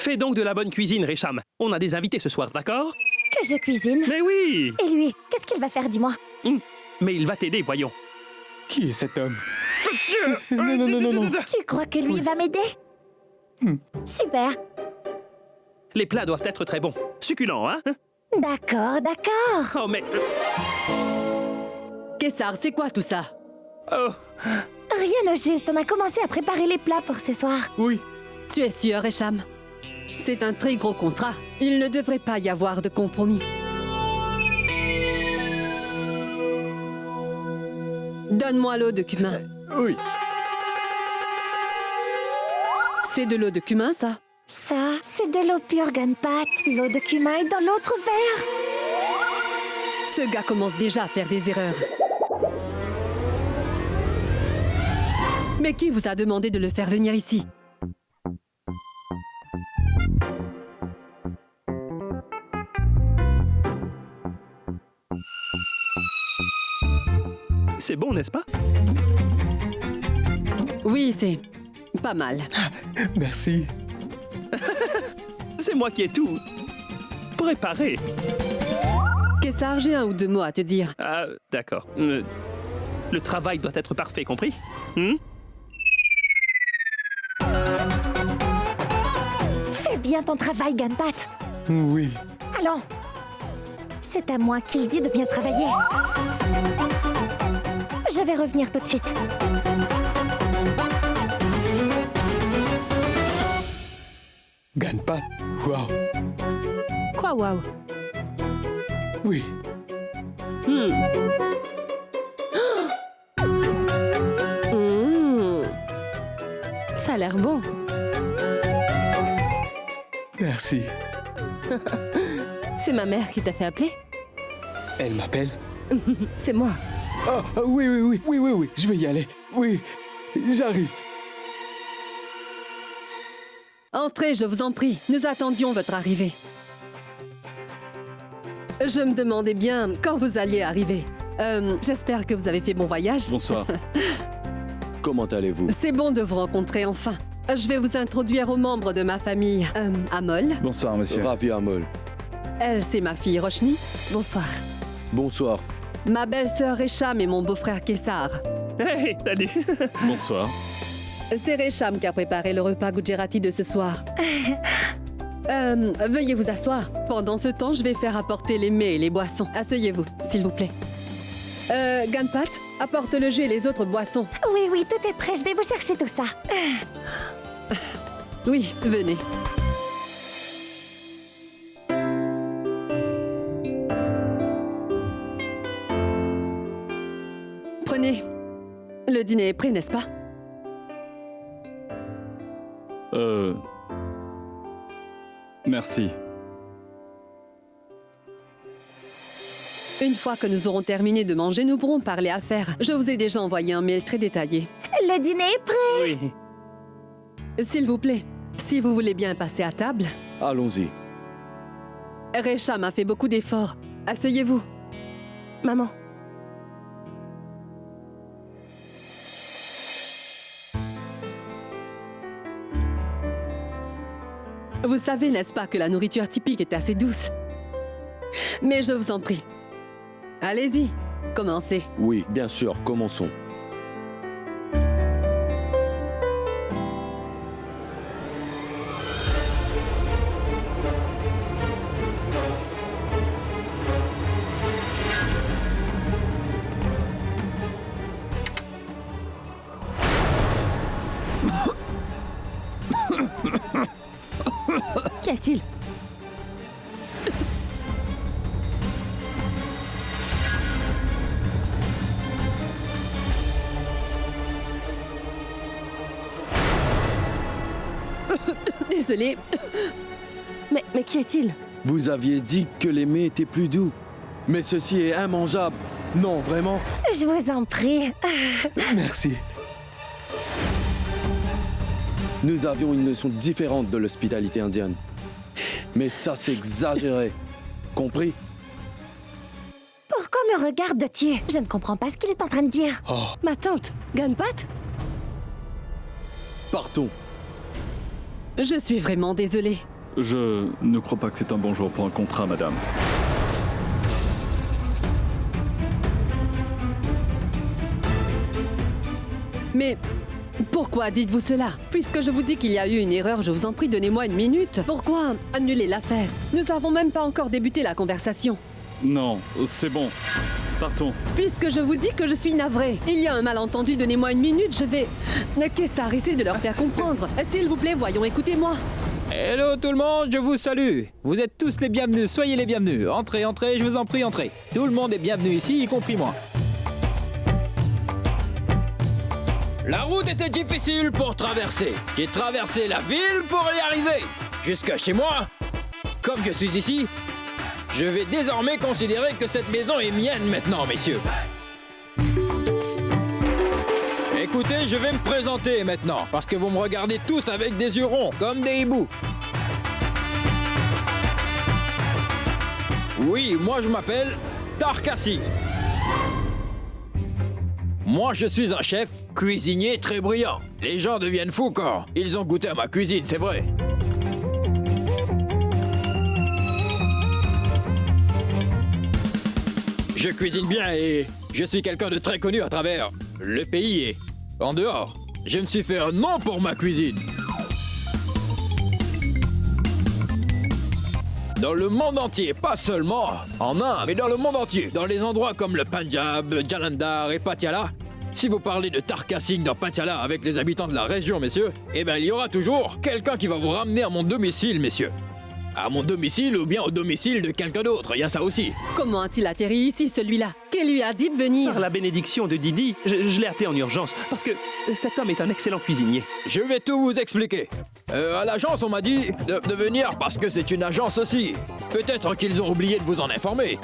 Fais donc de la bonne cuisine, Récham. On a des invités ce soir, d'accord? Que je cuisine. Mais oui! Et lui, qu'est-ce qu'il va faire, dis-moi? Mais il va t'aider, voyons. Qui est cet homme? Non. Tu crois que lui va m'aider? Super. Les plats doivent être très bons. Succulents, hein? D'accord. Oh, mais... Kessar, c'est quoi tout ça? Oh, Rien au juste, on a commencé à préparer les plats pour ce soir. Oui. Tu es sûr, Récham? C'est un très gros contrat. Il ne devrait pas y avoir de compromis. Donne-moi l'eau de cumin. Oui. C'est de l'eau de cumin, ça? Ça, c'est de l'eau pure Gunpat. L'eau de cumin est dans l'autre verre. Ce gars commence déjà à faire des erreurs. Mais qui vous a demandé de le faire venir ici? c'est bon, n'est-ce pas? Oui, c'est pas mal. Merci. C'est moi qui ai tout préparé. Kessar, j'ai un ou deux mots à te dire. Ah, d'accord. Le travail doit être parfait, compris? Fais bien ton travail, Gunpat. Oui. Allons. C'est à moi qu'il dit de bien travailler. Je vais revenir tout de suite. Gunpat. Wow. Quoi, waouh? Oui. Ça a l'air bon. Merci. C'est ma mère qui t'a fait appeler? Elle m'appelle? C'est moi. Oh, oui. Je vais y aller. Oui. J'arrive. Entrez, je vous en prie. Nous attendions votre arrivée. Je me demandais bien quand vous alliez arriver. J'espère que vous avez fait bon voyage. Bonsoir. Comment allez-vous? C'est bon de vous rencontrer enfin. Je vais vous introduire aux membres de ma famille. Amol. Bonsoir, monsieur. Ravi, Amol. Elle, c'est ma fille Roshni. Bonsoir. Bonsoir. Ma belle-sœur Récham et mon beau-frère Kessar. Hey, salut. Bonsoir. C'est Récham qui a préparé le repas Gujarati de ce soir. Veuillez vous asseoir. Pendant ce temps, je vais faire apporter les mets et les boissons. Asseyez-vous, s'il vous plaît. Gunpat, apporte le jus et les autres boissons. Oui, tout est prêt. Je vais vous chercher tout ça. Oui, venez. Prenez. Le dîner est prêt, n'est-ce pas? Merci. Une fois que nous aurons terminé de manger, nous pourrons parler affaires. Je vous ai déjà envoyé un mail très détaillé. Le dîner est prêt. Oui. S'il vous plaît, si vous voulez bien passer à table. Allons-y. Récham a fait beaucoup d'efforts. Asseyez-vous. Maman. Vous savez, n'est-ce pas, que la nourriture typique est assez douce? Mais je vous en prie. Allez-y, commencez. Oui, bien sûr, commençons. Qu'y a-t-il? Désolée. Mais qu'y a-t-il? Vous aviez dit que les mets étaient plus doux. Mais ceci est immangeable. Non, vraiment? Je vous en prie. Merci. Nous avions une notion différente de l'hospitalité indienne. Mais ça, c'est exagéré. Compris? Pourquoi me regardes-tu? Je ne comprends pas ce qu'il est en train de dire. Oh, Ma tante, Gunpat? Partons. Je suis vraiment désolée. Je ne crois pas que c'est un bon jour pour un contrat, madame. Mais pourquoi dites-vous cela? Puisque je vous dis qu'il y a eu une erreur, je vous en prie, donnez-moi une minute. Pourquoi annuler l'affaire? Nous n'avons même pas encore débuté la conversation. Non, c'est bon. Partons. Puisque je vous dis que je suis navrée. Il y a un malentendu, donnez-moi une minute, je vais... Kessar, essayez de leur faire comprendre. S'il vous plaît, voyons, écoutez-moi. Hello tout le monde, je vous salue. Vous êtes tous les bienvenus, soyez les bienvenus. Entrez, entrez, je vous en prie, entrez. Tout le monde est bienvenu ici, y compris moi. La route était difficile pour traverser. J'ai traversé la ville pour y arriver. Jusqu'à chez moi. Comme je suis ici, je vais désormais considérer que cette maison est mienne maintenant, messieurs. Écoutez, je vais me présenter maintenant, parce que vous me regardez tous avec des yeux ronds, comme des hiboux. Oui, moi je m'appelle Tarkassi. Moi je suis un chef cuisinier très brillant. Les gens deviennent fous quand ils ont goûté à ma cuisine, c'est vrai. Je cuisine bien et je suis quelqu'un de très connu à travers le pays et en dehors. Je me suis fait un nom pour ma cuisine. Dans le monde entier, pas seulement en Inde, mais dans le monde entier. Dans les endroits comme le Punjab, Jalandhar et Patiala. Si vous parlez de Tarkassi dans Patiala avec les habitants de la région, messieurs, eh bien il y aura toujours quelqu'un qui va vous ramener à mon domicile, messieurs. À mon domicile ou bien au domicile de quelqu'un d'autre, il y a ça aussi. Comment a-t-il atterri ici, celui-là? Qui lui a dit de venir? Par la bénédiction de Didi, je l'ai appelé en urgence, parce que cet homme est un excellent cuisinier. Je vais tout vous expliquer. À l'agence, on m'a dit de venir parce que c'est une agence aussi. Peut-être qu'ils ont oublié de vous en informer.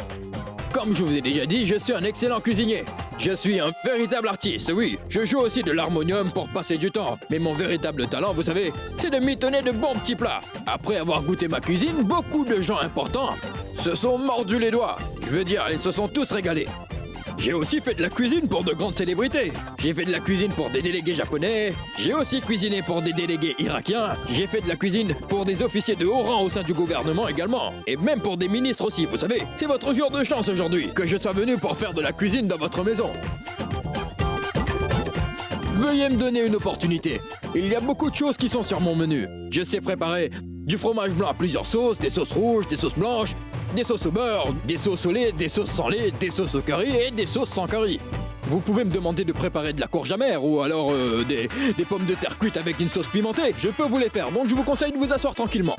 Comme je vous ai déjà dit, je suis un excellent cuisinier. Je suis un véritable artiste, oui. Je joue aussi de l'harmonium pour passer du temps. Mais mon véritable talent, vous savez, c'est de mitonner de bons petits plats. Après avoir goûté ma cuisine, beaucoup de gens importants se sont mordus les doigts. Je veux dire, ils se sont tous régalés. J'ai aussi fait de la cuisine pour de grandes célébrités. J'ai fait de la cuisine pour des délégués japonais. J'ai aussi cuisiné pour des délégués irakiens. J'ai fait de la cuisine pour des officiers de haut rang au sein du gouvernement également. Et même pour des ministres aussi, vous savez. C'est votre jour de chance aujourd'hui que je sois venu pour faire de la cuisine dans votre maison. Veuillez me donner une opportunité. Il y a beaucoup de choses qui sont sur mon menu. Je sais préparer du fromage blanc à plusieurs sauces, des sauces rouges, des sauces blanches, des sauces au beurre, des sauces au lait, des sauces sans lait, des sauces au curry et des sauces sans curry. Vous pouvez me demander de préparer de la courge amère ou alors des pommes de terre cuites avec une sauce pimentée. Je peux vous les faire, donc je vous conseille de vous asseoir tranquillement.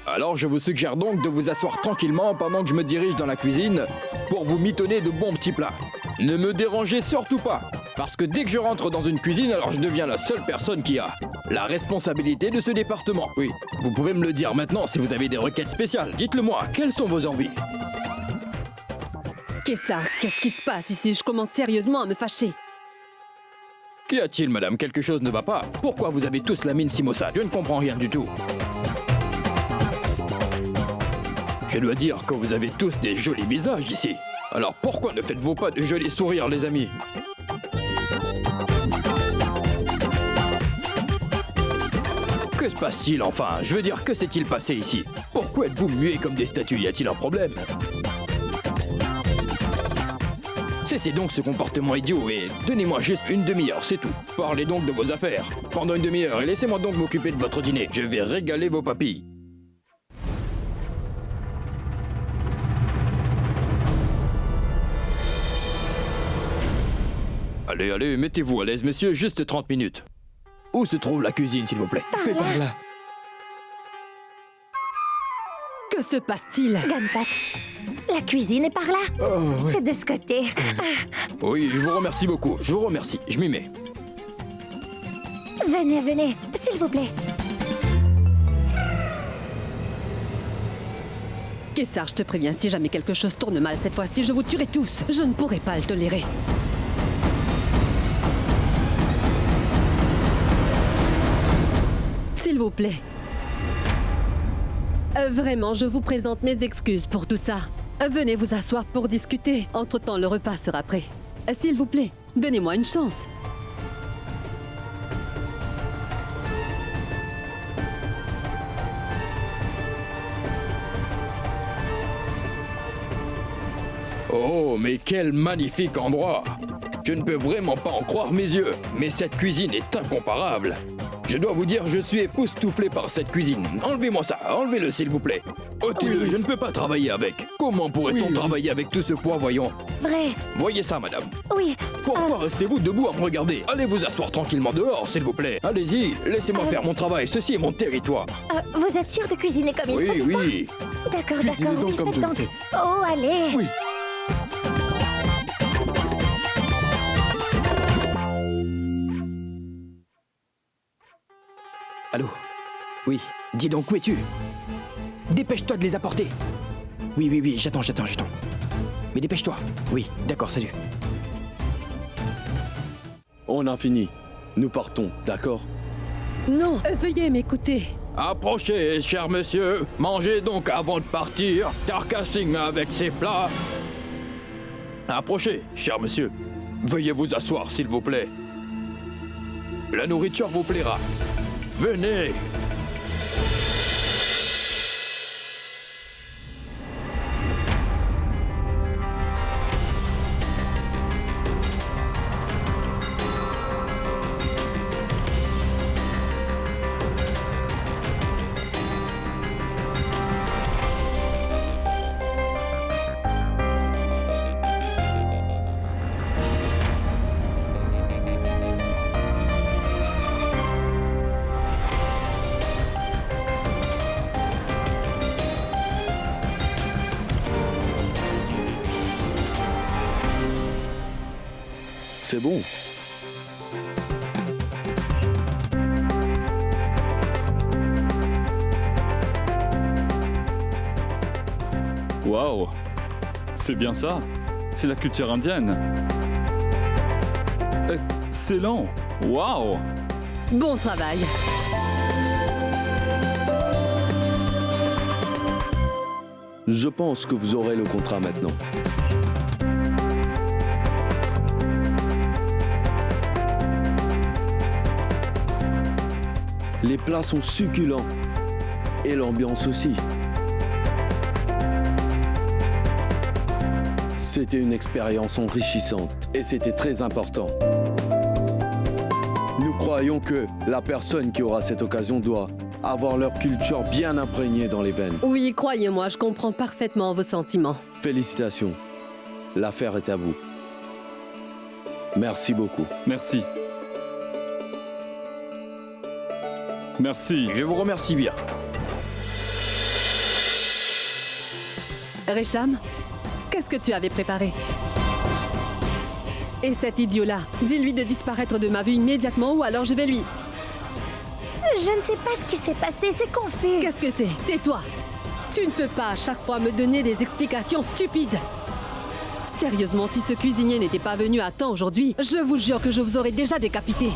Alors je vous suggère donc de vous asseoir tranquillement pendant que je me dirige dans la cuisine pour vous mitonner de bons petits plats. Ne me dérangez surtout pas, parce que dès que je rentre dans une cuisine, alors je deviens la seule personne qui a la responsabilité de ce département. Oui, vous pouvez me le dire maintenant si vous avez des requêtes spéciales. Dites-le moi, quelles sont vos envies? Kessar, qu'est-ce qui se passe ici? Je commence sérieusement à me fâcher. Qu'y a-t-il, madame? Quelque chose ne va pas? Pourquoi vous avez tous la mine si maussade? Je ne comprends rien du tout. Je dois dire que vous avez tous des jolis visages ici. Alors pourquoi ne faites-vous pas de jolis sourires, les amis? Que se passe-t-il enfin? Je veux dire, que s'est-il passé ici? Pourquoi êtes-vous muets comme des statues? Y a-t-il un problème? Cessez donc ce comportement idiot et donnez-moi juste une demi-heure, c'est tout. Parlez donc de vos affaires pendant une demi-heure et laissez-moi donc m'occuper de votre dîner. Je vais régaler vos papilles. Allez, allez, mettez-vous à l'aise, monsieur, juste 30 minutes. Où se trouve la cuisine, s'il vous plaît? C'est par là. Que se passe-t-il? Ganpat, la cuisine est par là. Oh, ouais. C'est de ce côté. Oui, je vous remercie beaucoup, je vous remercie, je m'y mets. Venez, venez, s'il vous plaît. Kessar, je te préviens, si jamais quelque chose tourne mal cette fois-ci, je vous tuerai tous. Je ne pourrai pas le tolérer. S'il vous plaît. Vraiment, je vous présente mes excuses pour tout ça. Venez vous asseoir pour discuter. Entre-temps, le repas sera prêt. S'il vous plaît, donnez-moi une chance. Oh, mais quel magnifique endroit! Je ne peux vraiment pas en croire mes yeux, mais cette cuisine est incomparable. Je dois vous dire, je suis époustouflé par cette cuisine. Enlevez-moi ça, enlevez-le s'il vous plaît. Ôtez-le, je ne peux pas travailler avec. Comment pourrait-on travailler avec tout ce poids, voyons? Vrai. Voyez ça, madame. Oui. Pourquoi restez-vous debout à me regarder? Allez vous asseoir tranquillement dehors, s'il vous plaît. Allez-y, laissez-moi faire mon travail, ceci est mon territoire. Vous êtes sûr de cuisiner comme il faut? Oui, dites-moi. oui. D'accord, Cuisinez d'accord. donc Oui, comme faites je le donc. fais. Oh, allez. Oui. Allô? Oui, dis donc, où es-tu? Dépêche-toi de les apporter. Oui, j'attends. Mais dépêche-toi. Oui, d'accord, salut. On a fini. Nous partons, d'accord? Non, veuillez m'écouter. Approchez, cher monsieur. Mangez donc avant de partir. Tarkassing avec ses plats. Approchez, cher monsieur. Veuillez vous asseoir, s'il vous plaît. La nourriture vous plaira. Venez. C'est bon. Waouh! C'est bien ça. C'est la culture indienne. Excellent! Waouh! Bon travail. Je pense que vous aurez le contrat maintenant. Les plats sont succulents. Et l'ambiance aussi. C'était une expérience enrichissante. Et c'était très important. Nous croyons que la personne qui aura cette occasion doit avoir leur culture bien imprégnée dans les veines. Oui, croyez-moi, je comprends parfaitement vos sentiments. Félicitations. L'affaire est à vous. Merci beaucoup. Merci. Merci. Je vous remercie bien. Récham, qu'est-ce que tu avais préparé? Et cet idiot-là, dis-lui de disparaître de ma vue immédiatement ou alors je vais lui... Je ne sais pas ce qui s'est passé, c'est confus. Qu'est-ce que c'est? Tais-toi! Tu ne peux pas à chaque fois me donner des explications stupides. Sérieusement, si ce cuisinier n'était pas venu à temps aujourd'hui, je vous jure que je vous aurais déjà décapité.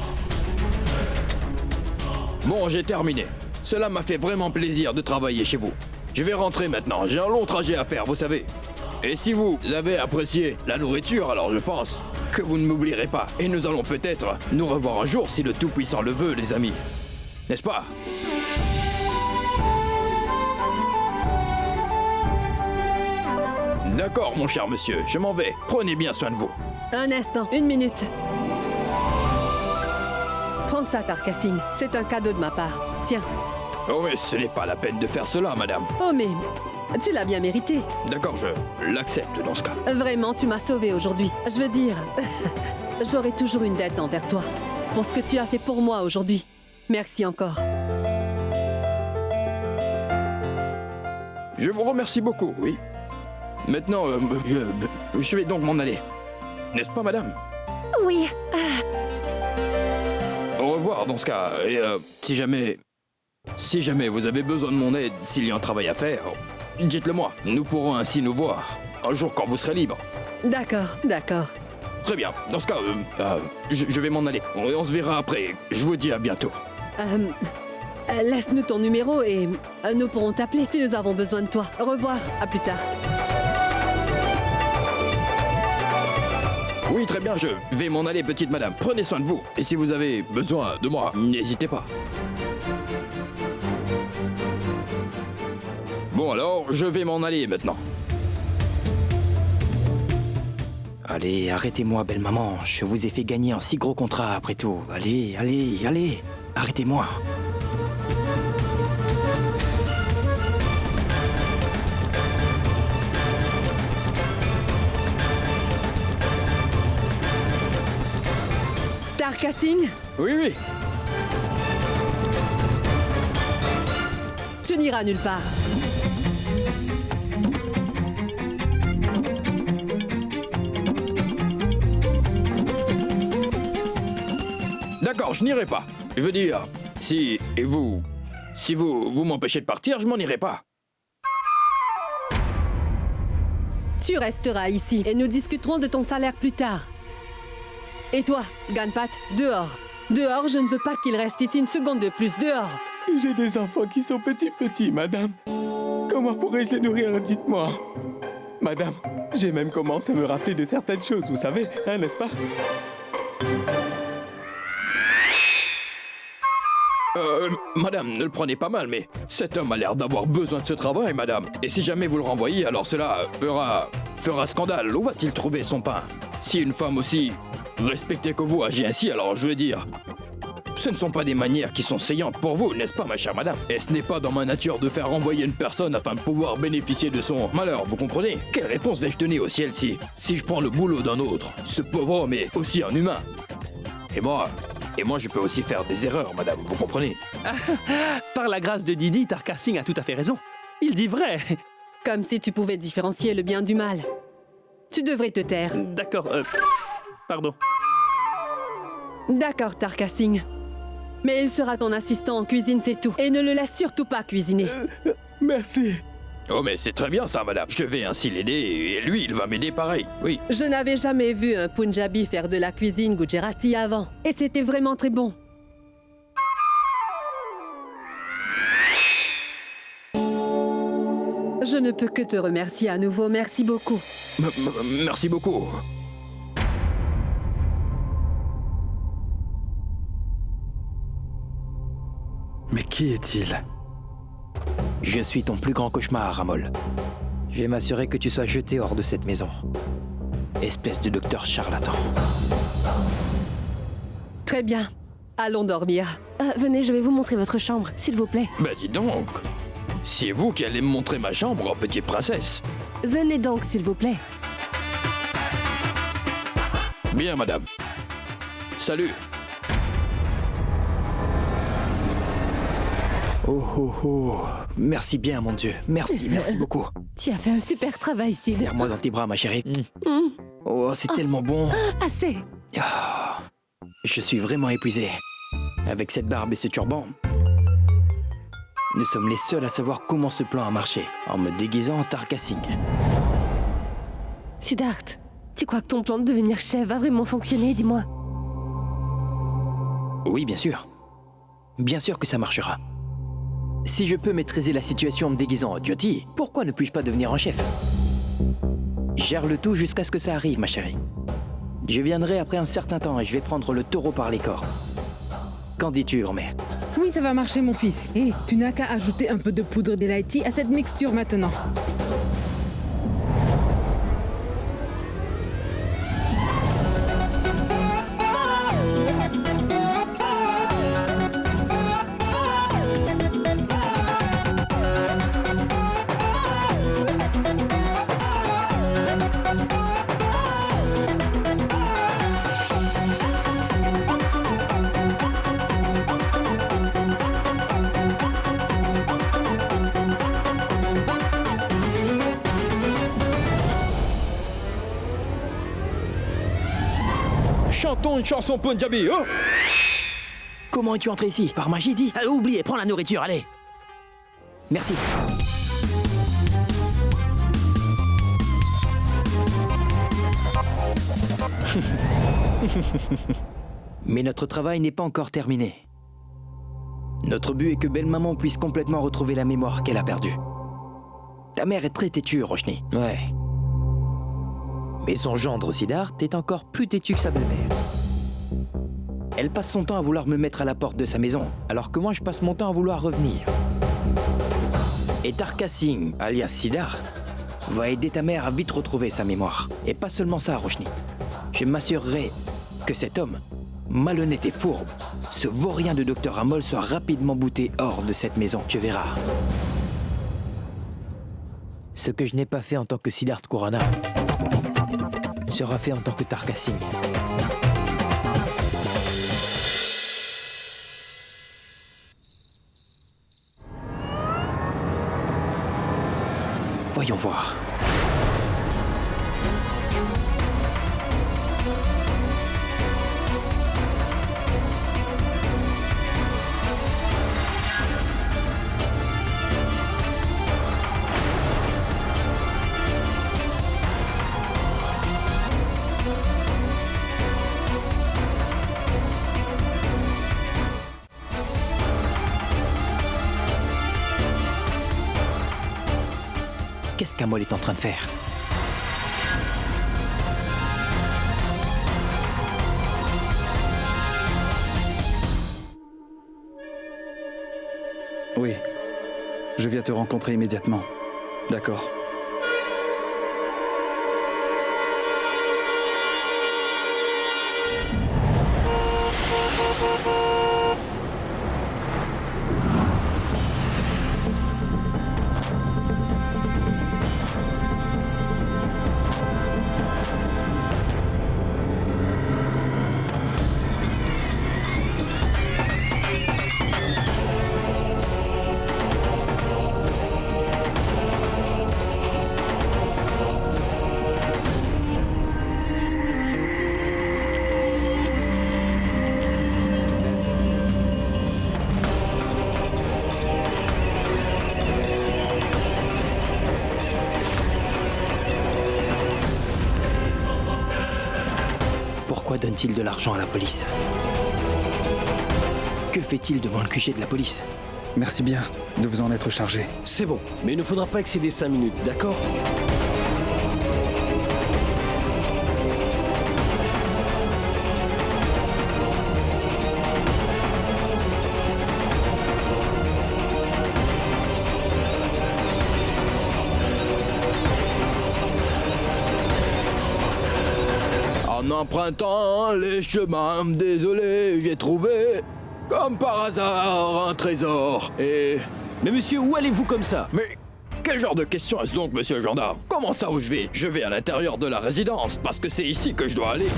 Bon, j'ai terminé. Cela m'a fait vraiment plaisir de travailler chez vous. Je vais rentrer maintenant, j'ai un long trajet à faire, vous savez. Et si vous avez apprécié la nourriture, alors je pense que vous ne m'oublierez pas. Et nous allons peut-être nous revoir un jour si le Tout-Puissant le veut, les amis. N'est-ce pas? D'accord, mon cher monsieur, je m'en vais. Prenez bien soin de vous. Un instant, 1 minute. Prends ça, Tarkassing. C'est un cadeau de ma part. Tiens. Oh, mais ce n'est pas la peine de faire cela, madame. Oh, mais tu l'as bien mérité. D'accord, je l'accepte dans ce cas. Vraiment, tu m'as sauvé aujourd'hui. Je veux dire, j'aurai toujours une dette envers toi. Pour ce que tu as fait pour moi aujourd'hui. Merci encore. Je vous remercie beaucoup, oui. Maintenant, je vais donc m'en aller. N'est-ce pas, madame? Oui. Au revoir dans ce cas. Et si jamais vous avez besoin de mon aide, s'il y a un travail à faire, dites-le moi. Nous pourrons ainsi nous voir un jour quand vous serez libre. D'accord, d'accord. Très bien. Dans ce cas, je vais m'en aller. On se verra après. Je vous dis à bientôt. Laisse-nous ton numéro et nous pourrons t'appeler si nous avons besoin de toi. Au revoir, à plus tard. Oui, très bien, je vais m'en aller, petite madame. Prenez soin de vous. Et si vous avez besoin de moi, n'hésitez pas. Bon alors, je vais m'en aller maintenant. Allez, arrêtez-moi, belle maman. Je vous ai fait gagner un si gros contrat après tout. Allez, allez, allez. Arrêtez-moi. Tarkasing, Oui, oui. tu n'iras nulle part. D'accord, je n'irai pas. Je veux dire, si vous m'empêchez de partir, je m'en irai pas. Tu resteras ici et nous discuterons de ton salaire plus tard. Et toi, Ganpat, dehors. Dehors, je ne veux pas qu'il reste ici une seconde de plus. Dehors. J'ai des enfants qui sont petits, madame. Comment pourrais-je les nourrir, dites-moi? Madame, j'ai même commencé à me rappeler de certaines choses, vous savez, hein, n'est-ce pas? Madame, ne le prenez pas mal, mais cet homme a l'air d'avoir besoin de ce travail, madame. Et si jamais vous le renvoyez, alors cela fera scandale. Où va-t-il trouver son pain? Si une femme aussi respectée que vous agit ainsi, alors je veux dire, ce ne sont pas des manières qui sont saillantes pour vous, n'est-ce pas, ma chère madame? Et ce n'est pas dans ma nature de faire renvoyer une personne afin de pouvoir bénéficier de son malheur, vous comprenez? Quelle réponse vais-je donner au ciel si je prends le boulot d'un autre? Ce pauvre homme est aussi un humain. Et moi, je peux aussi faire des erreurs, madame, vous comprenez? Par la grâce de Didi, Tarkasing a tout à fait raison. Il dit vrai. Comme si tu pouvais différencier le bien du mal. Tu devrais te taire. D'accord, pardon. D'accord, Tarkasing. Mais il sera ton assistant en cuisine, c'est tout. Et ne le laisse surtout pas cuisiner. Merci. Oh, mais c'est très bien ça, madame. Je vais ainsi l'aider et lui, il va m'aider pareil. Oui. Je n'avais jamais vu un Punjabi faire de la cuisine Gujarati avant. Et c'était vraiment très bon. Je ne peux que te remercier à nouveau. Merci beaucoup. Merci beaucoup. Mais qui est-il? Je suis ton plus grand cauchemar, Ramol. Je vais m'assurer que tu sois jeté hors de cette maison. Espèce de docteur charlatan. Très bien. Allons dormir. Venez, je vais vous montrer votre chambre, s'il vous plaît. Ben dis donc. C'est vous qui allez me montrer ma chambre, petite princesse. Venez donc, s'il vous plaît. Bien, madame. Salut. Oh, oh, oh. Merci bien, mon Dieu. Merci, merci beaucoup. Tu as fait un super travail, Sid. Serre-moi dans tes bras, ma chérie. Oh, c'est tellement bon. Assez. Ah, je suis vraiment épuisé. Avec cette barbe et ce turban, nous sommes les seuls à savoir comment ce plan a marché, en me déguisant en Tarkasing. Siddharth, tu crois que ton plan de devenir chef va vraiment fonctionner, dis-moi? Oui, bien sûr. Bien sûr que ça marchera. Si je peux maîtriser la situation en me déguisant en Jyoti, pourquoi ne puis-je pas devenir un chef? Gère le tout jusqu'à ce que ça arrive, ma chérie. Je viendrai après un certain temps et je vais prendre le taureau par les cornes. Qu'en dis-tu, Romer? Oui, ça va marcher, mon fils. Et tu n'as qu'à ajouter un peu de poudre d'Elaiti à cette mixture maintenant. Chantons une chanson punjabi, hein? Comment es-tu entré ici? Par magie, dis? Oubliez, prends la nourriture, allez. Merci. Mais notre travail n'est pas encore terminé. Notre but est que Belle Maman puisse complètement retrouver la mémoire qu'elle a perdue. Ta mère est très têtue, Roshni. Ouais. Mais son gendre Siddharth est encore plus têtu que sa belle-mère. Elle passe son temps à vouloir me mettre à la porte de sa maison, alors que moi je passe mon temps à vouloir revenir. Et Tarkasing, alias Siddharth, va aider ta mère à vite retrouver sa mémoire. Et pas seulement ça, Roshni. Je m'assurerai que cet homme, malhonnête et fourbe, ce vaurien de Dr Amol soit rapidement bouté hors de cette maison. Tu verras. Ce que je n'ai pas fait en tant que Siddharth Khurana sera fait en tant que Tarka Singh. Voyons voir. Qu'est-ce qu'Amol est en train de faire? Oui, je viens te rencontrer immédiatement. D'accord. Pourquoi donne-t-il de l'argent à la police? Que fait-il devant le QG de la police? Merci bien de vous en être chargé. C'est bon, mais il ne faudra pas excéder 5 minutes, d'accord? En empruntant les chemins, désolé, j'ai trouvé, comme par hasard, un trésor. Et... Mais monsieur, où allez-vous comme ça? Mais quel genre de question est-ce donc, monsieur le gendarme? Comment ça, où je vais? Je vais à l'intérieur de la résidence, parce que c'est ici que je dois aller.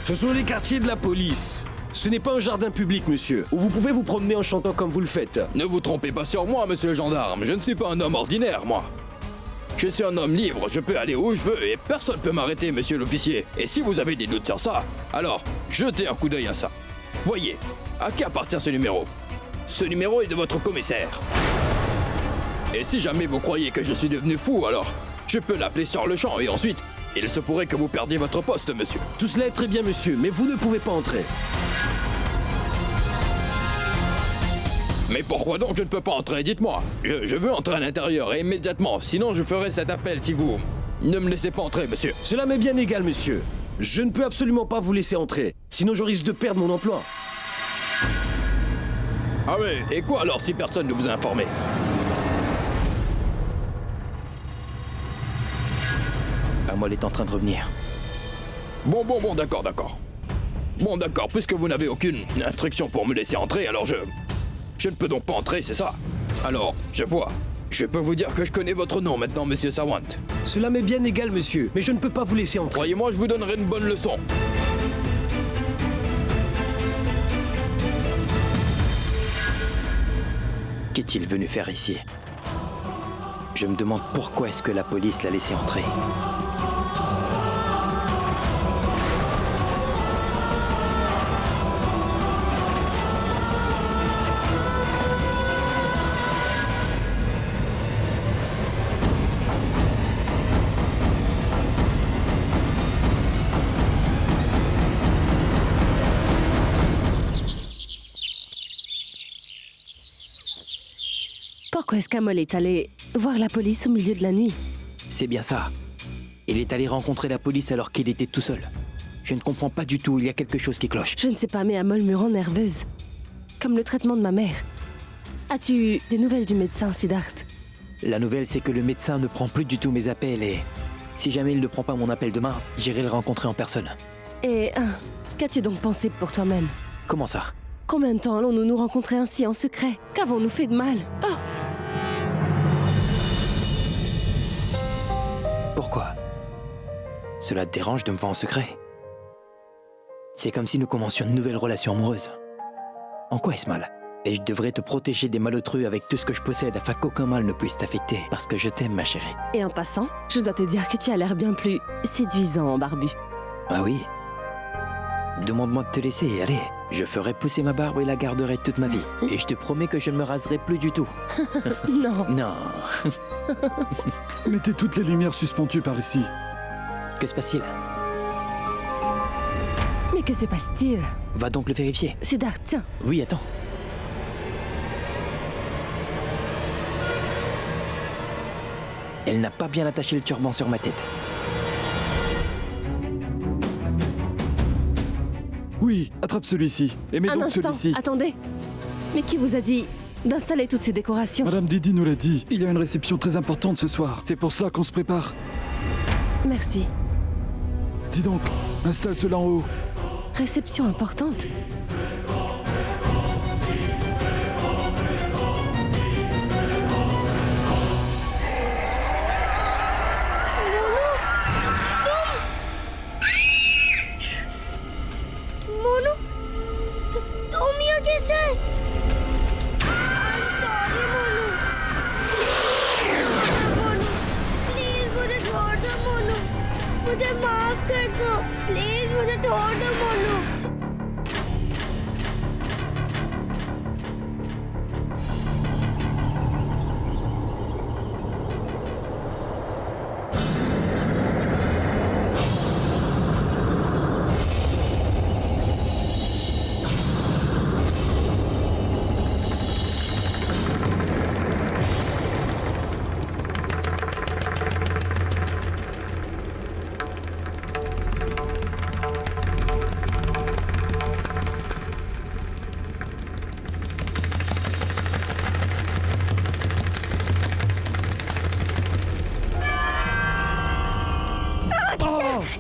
Ce sont les quartiers de la police. Ce n'est pas un jardin public, monsieur, où vous pouvez vous promener en chantant comme vous le faites. Ne vous trompez pas sur moi, monsieur le gendarme, je ne suis pas un homme ordinaire, moi. Je suis un homme libre, je peux aller où je veux et personne ne peut m'arrêter, monsieur l'officier. Et si vous avez des doutes sur ça, alors jetez un coup d'œil à ça. Voyez, à qui appartient ce numéro? Ce numéro est de votre commissaire. Et si jamais vous croyez que je suis devenu fou, alors je peux l'appeler sur le champ et ensuite, il se pourrait que vous perdiez votre poste, monsieur. Tout cela est très bien, monsieur, mais vous ne pouvez pas entrer. Mais pourquoi donc je ne peux pas entrer? Dites-moi. Je veux entrer à l'intérieur et immédiatement, sinon je ferai cet appel si vous ne me laissez pas entrer, monsieur. Cela m'est bien égal, monsieur. Je ne peux absolument pas vous laisser entrer, sinon je risque de perdre mon emploi. Ah ouais, et quoi alors si personne ne vous a informé? Amol est en train de revenir. Bon, d'accord. Bon, d'accord, puisque vous n'avez aucune instruction pour me laisser entrer, alors je ne peux donc pas entrer, c'est ça? Alors, je vois. Je peux vous dire que je connais votre nom maintenant, monsieur Sawant. Cela m'est bien égal, monsieur, mais je ne peux pas vous laisser entrer. Croyez-moi, je vous donnerai une bonne leçon. Qu'est-il venu faire ici? Je me demande pourquoi est-ce que la police l'a laissé entrer. Pourquoi est-ce qu'Amol est allé voir la police au milieu de la nuit? C'est bien ça. Il est allé rencontrer la police alors qu'il était tout seul. Je ne comprends pas du tout, il y a quelque chose qui cloche. Je ne sais pas, mais Amol me rend nerveuse. Comme le traitement de ma mère. As-tu eu des nouvelles du médecin, Siddharth? La nouvelle, c'est que le médecin ne prend plus du tout mes appels et... Si jamais il ne prend pas mon appel demain, j'irai le rencontrer en personne. Et qu'as-tu donc pensé pour toi-même? Comment ça? Combien de temps allons-nous nous rencontrer ainsi en secret? Qu'avons-nous fait de mal? Oh! Pourquoi? Cela te dérange de me voir en secret? C'est comme si nous commencions une nouvelle relation amoureuse. En quoi est-ce mal? Et je devrais te protéger des malotrus avec tout ce que je possède afin qu'aucun mal ne puisse t'affecter. Parce que je t'aime, ma chérie. Et en passant, je dois te dire que tu as l'air bien plus séduisant, Barbu. Ah oui? Demande-moi de te laisser, allez. Je ferai pousser ma barbe et la garderai toute ma vie. Et je te promets que je ne me raserai plus du tout. Non. Non. Mettez toutes les lumières suspendues par ici. Que se passe-t-il? Mais que se passe-t-il? Va donc le vérifier. Siddharth, tiens. Oui, attends. Elle n'a pas bien attaché le turban sur ma tête. Oui, attrape celui-ci. Et mets Un donc instant, celui-ci. attendez. Mais qui vous a dit d'installer toutes ces décorations? Madame Didi nous l'a dit. Il y a une réception très importante ce soir. C'est pour cela qu'on se prépare. Merci. Dis donc, installe cela en haut. Réception importante. मुझे माफ कर दो प्लीज मुझे छोड़ दो Monu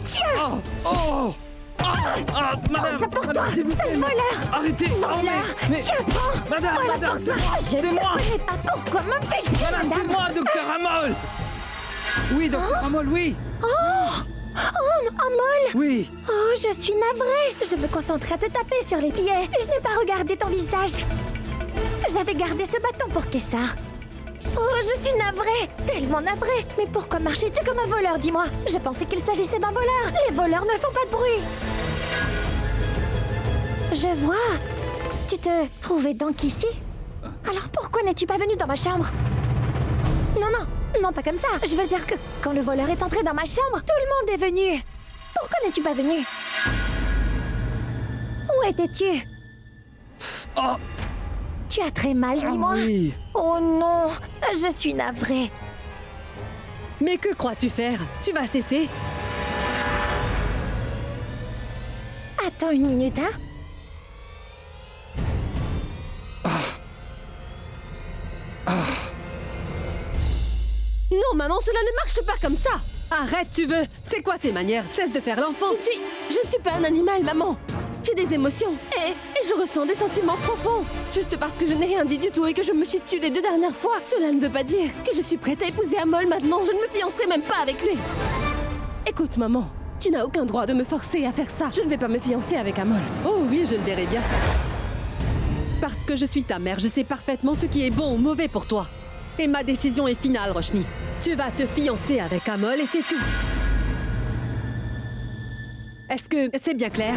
Tiens madame, c'est pour madame, toi, s'il vous plaît, c'est voleur. Arrêtez. Voleur. Mais Tiens, prends. madame, Voilà madame, ton c'est sang. moi, Je c'est ne moi. connais pas pourquoi m'appelles-tu, Madame, c'est madame. moi, docteur Amol. Oui, docteur Amol, oui. Amol. Oui. Oh, je suis navrée. Je me concentrais à te taper sur les pieds. Je n'ai pas regardé ton visage. J'avais gardé ce bâton pour Kessar. Oh, je suis navrée. Tellement navrée. Mais pourquoi marchais-tu comme un voleur, dis-moi? Je pensais qu'il s'agissait d'un voleur. Les voleurs ne font pas de bruit. Je vois. Tu te trouvais donc ici? Alors pourquoi n'es-tu pas venu dans ma chambre? Non, pas comme ça. Je veux dire que quand le voleur est entré dans ma chambre, tout le monde est venu. Pourquoi n'es-tu pas venu? Où étais-tu? Oh. Tu as très mal, dis-moi. Oui. Oh non, je suis navrée. Mais que crois-tu faire? Tu vas cesser? Attends une minute, hein? Non, maman, cela ne marche pas comme ça! Arrête, tu veux! C'est quoi ces manières? Cesse de faire l'enfant! Je ne suis pas un animal, maman! J'ai des émotions et je ressens des sentiments profonds. Juste parce que je n'ai rien dit du tout et que je me suis tuée les 2 dernières fois, cela ne veut pas dire que je suis prête à épouser Amol maintenant. Je ne me fiancerai même pas avec lui. Écoute, maman, tu n'as aucun droit de me forcer à faire ça. Je ne vais pas me fiancer avec Amol. Oh oui, je le verrai bien. Parce que je suis ta mère, je sais parfaitement ce qui est bon ou mauvais pour toi. Et ma décision est finale, Roshni. Tu vas te fiancer avec Amol et c'est tout. Est-ce que c'est bien clair?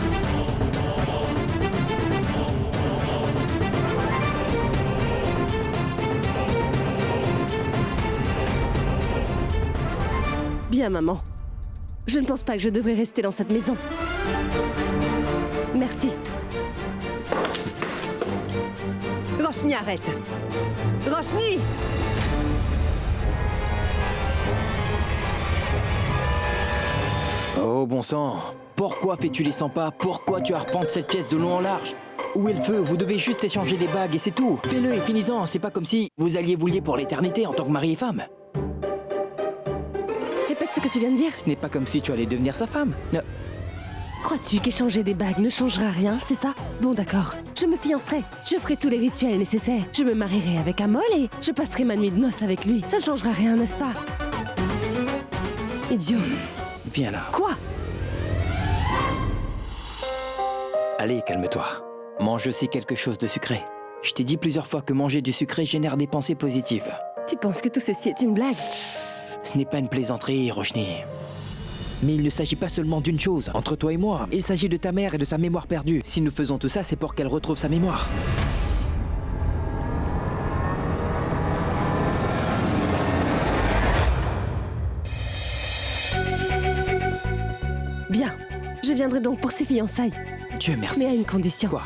Bien, maman. Je ne pense pas que je devrais rester dans cette maison. Merci. Roshni, arrête. Roshni! Oh bon sang, pourquoi fais-tu les 100 pas? Pourquoi tu arpentes cette pièce de long en large? Où est le feu? Vous devez juste échanger des bagues et c'est tout. Fais-le et finis-en. C'est pas comme si vous alliez vous lier pour l'éternité en tant que mari et femme. Répète ce que tu viens de dire. Ce n'est pas comme si tu allais devenir sa femme. Non. Crois-tu qu'échanger des bagues ne changera rien, c'est ça? Bon d'accord, je me fiancerai, je ferai tous les rituels nécessaires, je me marierai avec Amol et je passerai ma nuit de noces avec lui. Ça ne changera rien, n'est-ce pas? Idiot. Viens là. Quoi? Allez, calme-toi. Mange aussi quelque chose de sucré. Je t'ai dit plusieurs fois que manger du sucré génère des pensées positives. Tu penses que tout ceci est une blague? Ce n'est pas une plaisanterie, Roshni. Mais il ne s'agit pas seulement d'une chose, entre toi et moi. Il s'agit de ta mère et de sa mémoire perdue. Si nous faisons tout ça, c'est pour qu'elle retrouve sa mémoire. Bien, je viendrai donc pour ces fiançailles. Dieu merci. Mais à une condition. Quoi?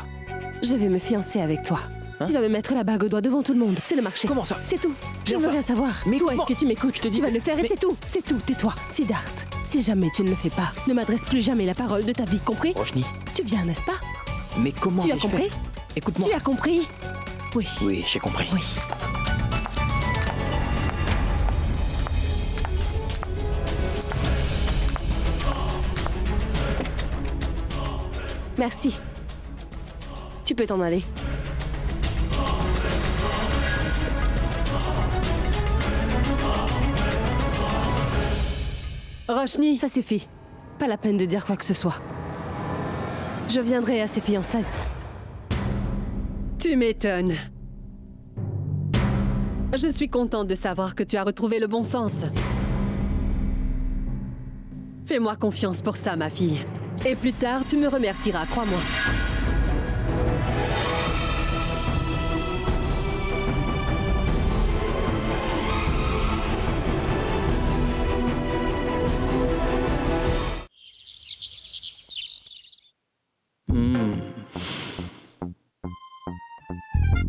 Je vais me fiancer avec toi. Hein? Tu vas me mettre la bague au doigt devant tout le monde. C'est le marché. Comment ça? C'est tout. Je ne veux enfin- rien savoir. Mais Toi, comment- est-ce que tu m'écoutes? Je te dis- Tu vas le faire et mais- c'est tout. C'est tout. Tais-toi. Siddharth, si jamais tu ne le fais pas, ne m'adresse plus jamais la parole de ta vie, compris? Roshni, Tu viens, n'est-ce pas? mais comment Tu as vais-je compris? faire? Écoute-moi. Tu as compris? Oui. Oui, j'ai compris. Oui. Merci. Tu peux t'en aller. Roshni, Ça suffit. Pas la peine de dire quoi que ce soit. Je viendrai à ces fiançailles. tu m'étonnes. Je suis contente de savoir que tu as retrouvé le bon sens. Fais-moi confiance pour ça, ma fille. Et plus tard, tu me remercieras, crois-moi.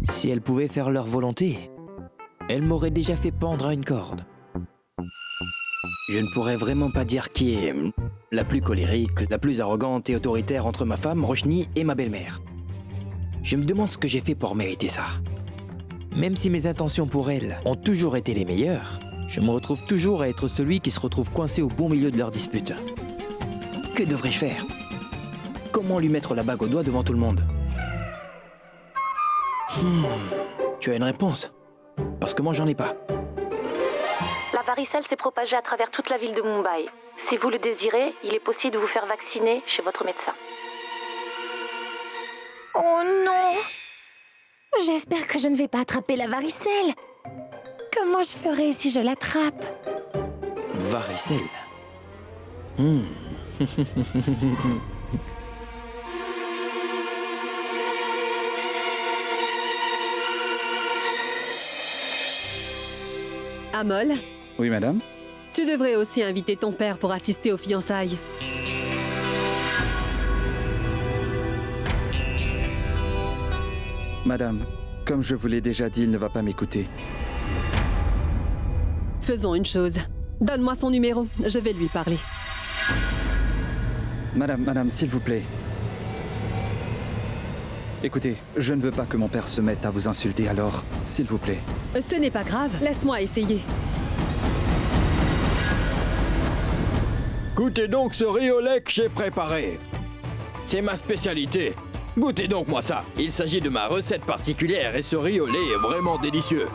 Si elle pouvait faire leur volonté, elle m'aurait déjà fait pendre à une corde. Je ne pourrais vraiment pas dire qui est la plus colérique, la plus arrogante et autoritaire entre ma femme, Roshni, et ma belle-mère. Je me demande ce que j'ai fait pour mériter ça. Même si mes intentions pour elle ont toujours été les meilleures, je me retrouve toujours à être celui qui se retrouve coincé au bon milieu de leur dispute. Que devrais-je faire? Comment lui mettre la bague au doigt devant tout le monde? Tu as une réponse? Parce que moi, j'en ai pas. La varicelle s'est propagée à travers toute la ville de Mumbai. Si vous le désirez, il est possible de vous faire vacciner chez votre médecin. Oh non! J'espère que je ne vais pas attraper la varicelle. Comment je ferai si je l'attrape? Varicelle. Amol, Oui, madame? tu devrais aussi inviter ton père pour assister aux fiançailles. Madame, comme je vous l'ai déjà dit, il ne va pas m'écouter. Faisons une chose. Donne-moi son numéro, je vais lui parler. Madame, s'il vous plaît. Écoutez, je ne veux pas que mon père se mette à vous insulter, alors, s'il vous plaît. Ce n'est pas grave, laisse-moi essayer. Goûtez donc ce riz au lait que j'ai préparé. C'est ma spécialité. Goûtez donc moi ça. Il s'agit de ma recette particulière et ce riz au lait est vraiment délicieux.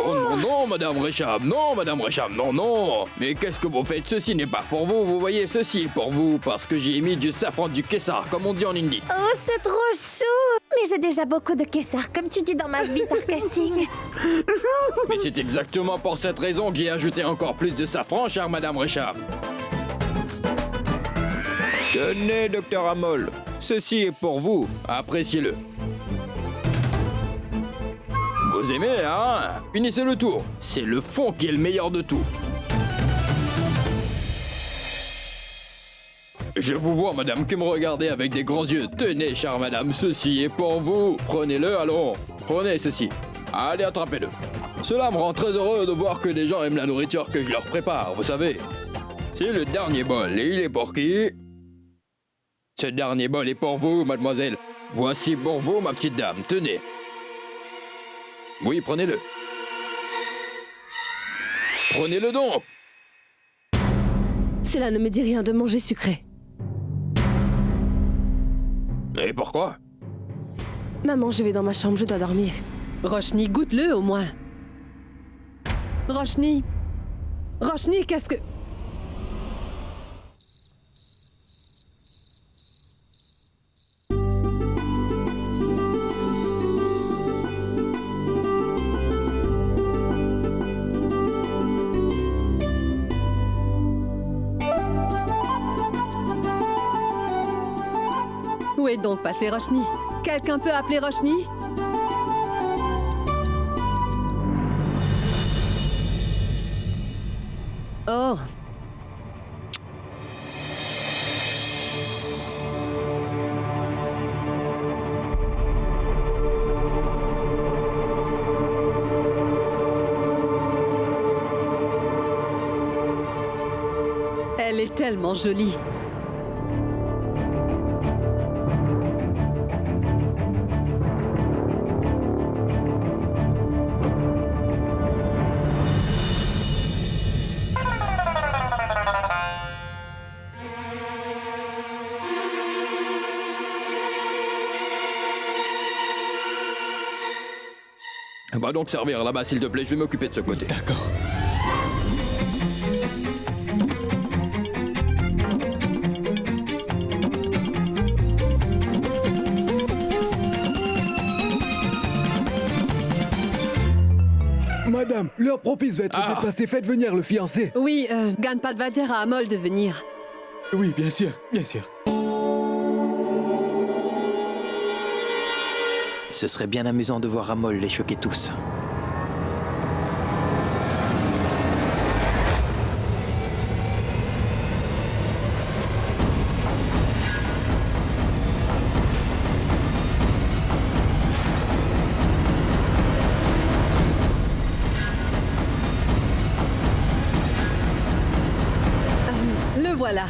Oh non, non, Madame Resham, non, Madame Resham, non, non. Mais qu'est-ce que vous faites? Ceci n'est pas pour vous, vous voyez, ceci est pour vous, parce que j'ai mis du safran du Kessar, comme on dit en hindi. Oh, c'est trop chou! Mais j'ai déjà beaucoup de Kessar, comme tu dis dans ma vie, Tarkassing. Mais c'est exactement pour cette raison que j'ai ajouté encore plus de safran, chère Madame Resham. Tenez, docteur Amol, ceci est pour vous, appréciez-le. Vous aimez, hein? Finissez le tour. C'est le fond qui est le meilleur de tout. Je vous vois, madame, qui me regardez avec des grands yeux. Tenez, chère madame, ceci est pour vous. Prenez-le, allons. Prenez ceci. Allez, attrapez-le. Cela me rend très heureux de voir que des gens aiment la nourriture que je leur prépare, vous savez. C'est le dernier bol, et il est pour qui? Ce dernier bol est pour vous, mademoiselle. Voici pour vous, ma petite dame. Tenez. Oui, prenez-le. Prenez-le donc. Cela ne me dit rien de manger sucré. Et pourquoi? Maman, je vais dans ma chambre, je dois dormir. Roshni, goûte-le au moins. Roshni. Roshni, qu'est-ce que... Où est donc passé Roshni? Quelqu'un peut appeler Roshni? Oh. Elle est tellement jolie. Va donc servir là-bas, s'il te plaît, je vais m'occuper de ce côté. D'accord. Madame, l'heure propice va être dépassée. Faites venir le fiancé. Oui, Ganpad va dire à Amol de venir. Oui, bien sûr, bien sûr. Ce serait bien amusant de voir Amol les choquer tous. Le voilà.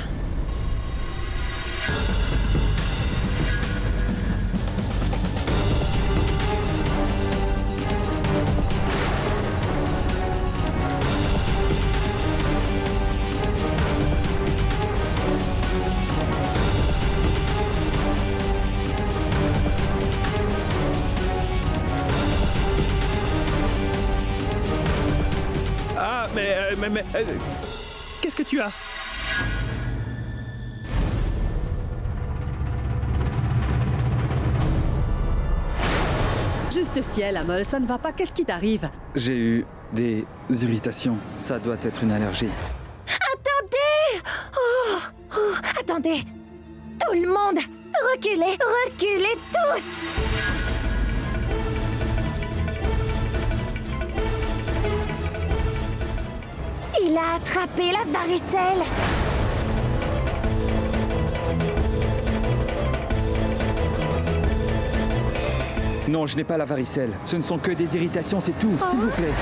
Ah, mais qu'est-ce que tu as? Juste ciel, Amol, ça ne va pas. Qu'est-ce qui t'arrive? J'ai eu des irritations. Ça doit être une allergie. Attendez! Attendez! Tout le monde! Reculez! Reculez tous! Il a attrapé la varicelle! Non, je n'ai pas la varicelle. Ce ne sont que des irritations, c'est tout. S'il vous plaît.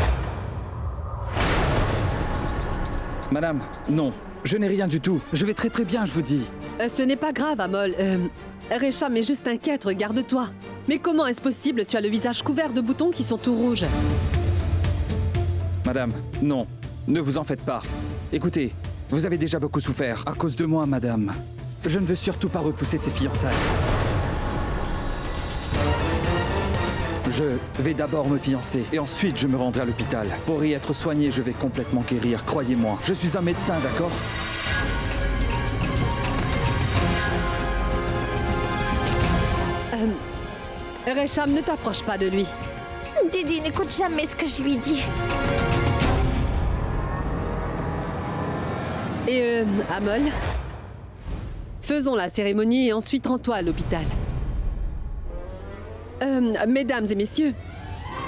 Madame, non. Je n'ai rien du tout. Je vais très très bien, je vous dis. Ce n'est pas grave, Amol. Resham est juste inquiète, regarde-toi. Mais comment est-ce possible? Tu as le visage couvert de boutons qui sont tout rouges. Madame, non. Ne vous en faites pas. Écoutez, vous avez déjà beaucoup souffert. À cause de moi, madame. Je ne veux surtout pas repousser ces fiançailles. Je vais d'abord me fiancer et ensuite je me rendrai à l'hôpital. Pour y être soigné, je vais complètement guérir, croyez-moi. Je suis un médecin, d'accord? Resham, ne t'approche pas de lui. Didi n'écoute jamais ce que je lui dis. Et Amol, faisons la cérémonie et ensuite rends-toi à l'hôpital. Mesdames et messieurs,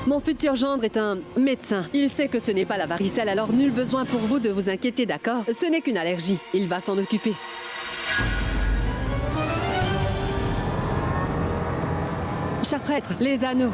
mon futur gendre est un médecin. Il sait que ce n'est pas la varicelle, alors nul besoin pour vous de vous inquiéter, d'accord? Ce n'est qu'une allergie. Il va s'en occuper. Cher prêtre, les anneaux.